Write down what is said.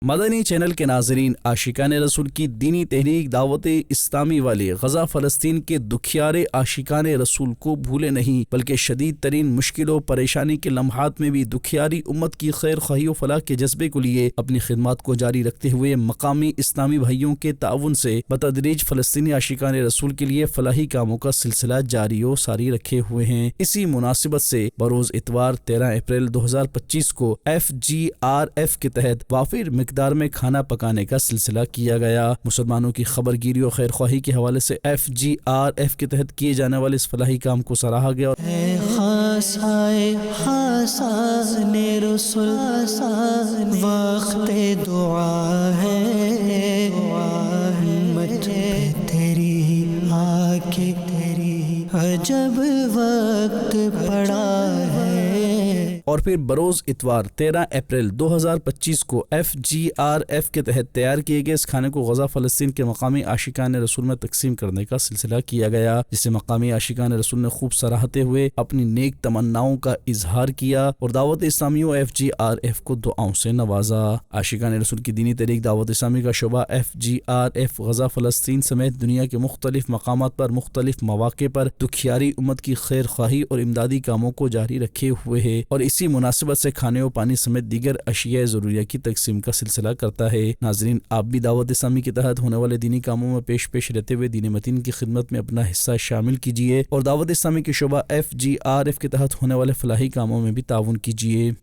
مدنی channel کے ناظرین، عاشقان رسول کی دینی تحریک دعوت اسلامی والے غزہ فلسطین کے دکھیارے عاشقان رسول کو بھولے نہیں، بلکہ شدید ترین مشکل و پریشانی کے لمحات میں بھی دکھیاری امت کی خیر خواہی و فلاح کے جذبے کو لیے اپنی خدمات کو جاری رکھتے ہوئے مقامی اسلامی بھائیوں کے تعاون سے بتدریج فلسطینی عاشقان رسول کے لیے فلاحی کاموں کا سلسلہ جاری و ساری رکھے ہوئے ہیں۔ اسی مناسبت سے بروز اتوار 13 اپریل 2025 کو FGRF کے تحت وافر مقدار میں کھانا پکانے کا سلسلہ کیا گیا۔ مسلمانوں کی خبر گیری و خیر خواہی کے حوالے سے FGRF کے تحت کیے جانے والے اس فلاحی کام کو سراہا گیا۔ وقت دعا ہے مجھے تیری آ کے تیری عجب وقت پڑا ہے۔ اور پھر بروز اتوار 13 اپریل 2025 کو FGRF کے تحت تیار کیے گئے اس کھانے کو غزہ فلسطین کے مقامی عاشقان رسول میں تقسیم کرنے کا سلسلہ کیا گیا، جسے مقامی عاشقان رسول نے خوب سراہتے ہوئے اپنی نیک تمناؤں کا اظہار کیا اور دعوت اسلامی و FGRF کو دعاؤں سے نوازا۔ عاشقان رسول کی دینی تحریک دعوت اسلامی کا شعبہ FGRF غزہ فلسطین سمیت دنیا کے مختلف مقامات پر مختلف مواقع پر دکھیاری امت کی خیر خواہی اور امدادی کاموں کو جاری رکھے ہوئے ہے اور اسی مناسبت سے کھانے و پانی سمیت دیگر اشیاء ضروریہ کی تقسیم کا سلسلہ کرتا ہے۔ ناظرین، آپ بھی دعوت اسلامی کے تحت ہونے والے دینی کاموں میں پیش رہتے ہوئے دین متین کی خدمت میں اپنا حصہ شامل کیجیے اور دعوت اسلامی کے شعبہ FGRF کے تحت ہونے والے فلاحی کاموں میں بھی تعاون کیجیے۔